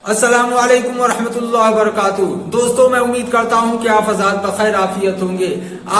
السلام علیکم ورحمۃ اللہ وبرکاتہ۔ دوستوں، میں امید کرتا ہوں کہ آپ حضرات بخیر عافیت ہوں گے۔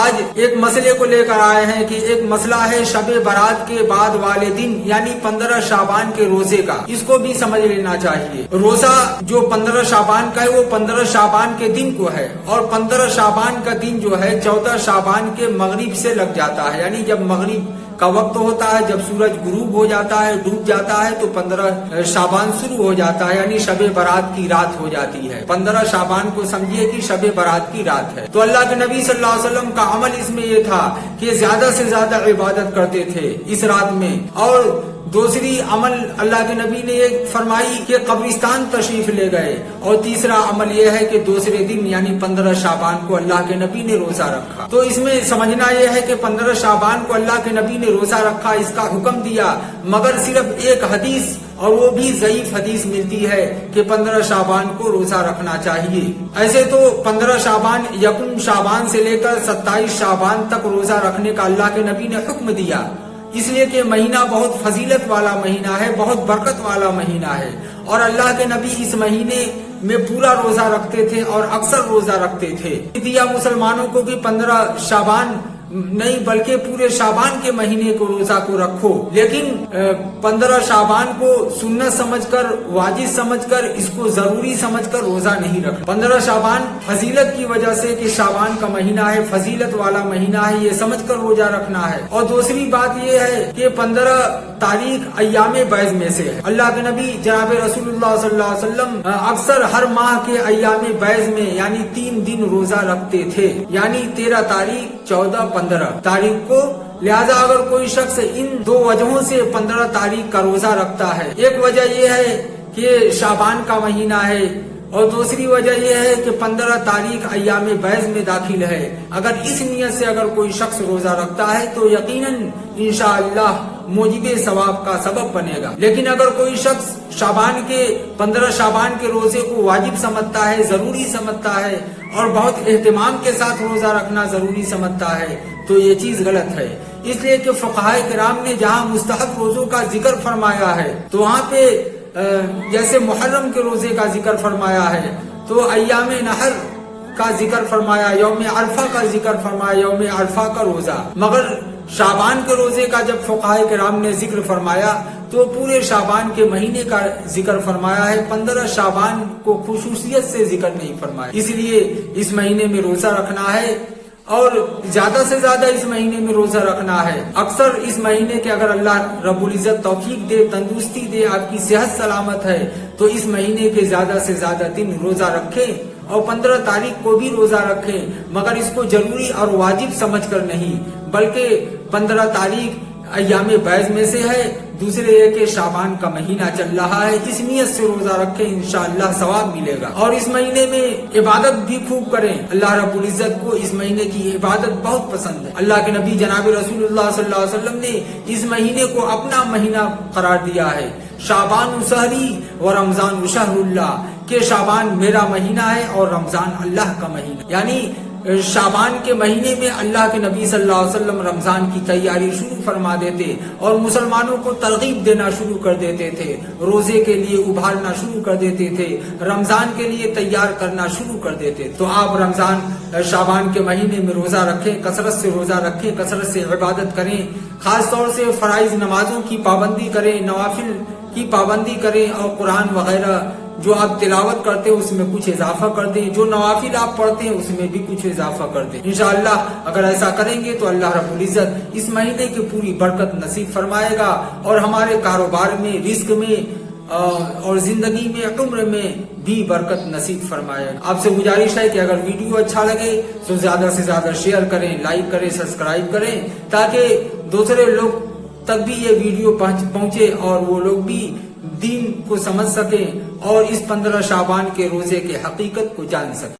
آج ایک مسئلے کو لے کر آئے ہیں کہ ایک مسئلہ ہے شب برات کے بعد والے دن یعنی 15 شعبان کے روزے کا، اس کو بھی سمجھ لینا چاہیے۔ روزہ جو 15 شعبان کا ہے وہ 15 شعبان کے دن کو ہے، اور 15 شعبان کا دن جو ہے 14 شعبان کے مغرب سے لگ جاتا ہے، یعنی جب مغرب کا وقت ہوتا ہے، جب سورج غروب ہو جاتا ہے، ڈوب جاتا ہے، تو 15 شعبان شروع ہو جاتا ہے، یعنی شب برات کی رات ہو جاتی ہے۔ 15 شعبان کو سمجھیے کہ شب برات کی رات ہے۔ تو اللہ کے نبی صلی اللہ علیہ وسلم کا عمل اس میں یہ تھا کہ زیادہ سے زیادہ عبادت کرتے تھے اس رات میں، اور دوسری عمل اللہ کے نبی نے یہ فرمائی کہ قبرستان تشریف لے گئے، اور تیسرا عمل یہ ہے کہ دوسرے دن یعنی 15 شعبان کو اللہ کے نبی نے روزہ رکھا۔ تو اس میں سمجھنا یہ ہے کہ 15 شعبان کو اللہ کے نبی نے روزہ رکھا، اس کا حکم دیا، مگر صرف ایک حدیث، اور وہ بھی ضعیف حدیث ملتی ہے کہ 15 شعبان کو روزہ رکھنا چاہیے۔ ایسے تو 15 شعبان، یکم شعبان سے لے کر 27 شعبان تک روزہ رکھنے کا اللہ کے نبی نے حکم دیا، اس لیے کہ مہینہ بہت فضیلت والا مہینہ ہے، بہت برکت والا مہینہ ہے، اور اللہ کے نبی اس مہینے میں پورا روزہ رکھتے تھے اور اکثر روزہ رکھتے تھے۔ دیا مسلمانوں کو کہ 15 شعبان نہیں بلکہ پورے شعبان کے مہینے کو روزہ کو رکھو، لیکن 15 شعبان کو سنت سمجھ کر، واجب سمجھ کر، اس کو ضروری سمجھ کر روزہ نہیں رکھنا۔ 15 شعبان فضیلت کی وجہ سے کہ شعبان کا مہینہ ہے، فضیلت والا مہینہ ہے، یہ سمجھ کر روزہ رکھنا ہے۔ اور دوسری بات یہ ہے کہ 15 تاریخ ایام بیض میں سے ہے۔ اللہ کے نبی جناب رسول اللہ صلی اللہ علیہ وسلم اکثر ہر ماہ کے ایام بیض میں یعنی 3 دن روزہ رکھتے تھے، یعنی 13 تاریخ، 14، 15 تاریخ کو۔ لہذا اگر کوئی شخص ان دو وجہوں سے 15 تاریخ کا روزہ رکھتا ہے، ایک وجہ یہ ہے کہ شعبان کا مہینہ ہے، اور دوسری وجہ یہ ہے کہ 15 تاریخ ایام بیض میں داخل ہے، اگر اس نیت سے اگر کوئی شخص روزہ رکھتا ہے تو یقیناً انشاءاللہ موجب ثواب کا سبب بنے گا۔ لیکن اگر کوئی شخص شعبان کے 15 شعبان کے روزے کو واجب سمجھتا ہے، ضروری سمجھتا ہے، اور بہت اہتمام کے ساتھ روزہ رکھنا ضروری سمجھتا ہے، تو یہ چیز غلط ہے۔ اس لیے کہ فقہائے کرام نے جہاں مستحب روزوں کا ذکر فرمایا ہے تو وہاں پہ جیسے محرم کے روزے کا ذکر فرمایا ہے، تو ایام نحر کا ذکر فرمایا، یوم عرفہ کا ذکر فرمایا، یوم عرفہ کا روزہ، مگر شعبان کے روزے کا جب فقہائے کرام نے ذکر فرمایا تو پورے شعبان کے مہینے کا ذکر فرمایا ہے، 15 شعبان کو خصوصیت سے ذکر نہیں فرمایا۔ اس لیے اس مہینے میں روزہ رکھنا ہے، اور زیادہ سے زیادہ اس مہینے میں روزہ رکھنا ہے۔ اکثر اس مہینے کے اگر اللہ رب العزت توفیق دے، تندرستی دے، آپ کی صحت سلامت ہے، تو اس مہینے کے زیادہ سے زیادہ دن روزہ رکھیں، اور 15 تاریخ کو بھی روزہ رکھیں، مگر اس کو ضروری اور واجب سمجھ کر نہیں، بلکہ 15 تاریخ ایام بیض میں سے ہے، دوسرے یہ کہ شعبان کا مہینہ چل رہا ہے، اس نیت سے روزہ رکھیں، انشاءاللہ ثواب ملے گا۔ اور اس مہینے میں عبادت بھی خوب کریں، اللہ رب العزت کو اس مہینے کی عبادت بہت پسند ہے۔ اللہ کے نبی جناب رسول اللہ صلی اللہ علیہ وسلم نے اس مہینے کو اپنا مہینہ قرار دیا ہے، شعبان شہری و رمضان شہر اللہ، کہ شعبان میرا مہینہ ہے اور رمضان اللہ کا مہینہ، یعنی شعبان کے مہینے میں اللہ کے نبی صلی اللہ علیہ وسلم رمضان کی تیاری شروع فرما دیتے اور مسلمانوں کو ترغیب دینا شروع کر دیتے تھے، روزے کے لیے ابھارنا شروع کر دیتے تھے، رمضان کے لیے تیار کرنا شروع کر دیتے۔ تو آپ شعبان کے مہینے میں روزہ رکھیں، کثرت سے روزہ رکھیں، کثرت سے عبادت کریں، خاص طور سے فرائض نمازوں کی پابندی کریں، نوافل کی پابندی کریں، اور قرآن وغیرہ جو آپ تلاوت کرتے ہیں اس میں کچھ اضافہ کر دیں، جو نوافل آپ پڑھتے ہیں اس میں بھی کچھ اضافہ کر دیں۔ انشاءاللہ اگر ایسا کریں گے تو اللہ رب العزت اس مہینے کی پوری برکت نصیب فرمائے گا، اور ہمارے کاروبار میں، رزق میں، اور زندگی میں، عمر میں بھی برکت نصیب فرمائے گا۔ آپ سے گزارش ہے کہ اگر ویڈیو اچھا لگے تو زیادہ سے زیادہ شیئر کریں، لائک کریں، سبسکرائب کریں، تاکہ دوسرے لوگ تک بھی یہ ویڈیو پہنچے اور وہ لوگ بھی دین کو سمجھ سکیں اور اس 15 شعبان کے روزے کے حقیقت کو جان سکیں۔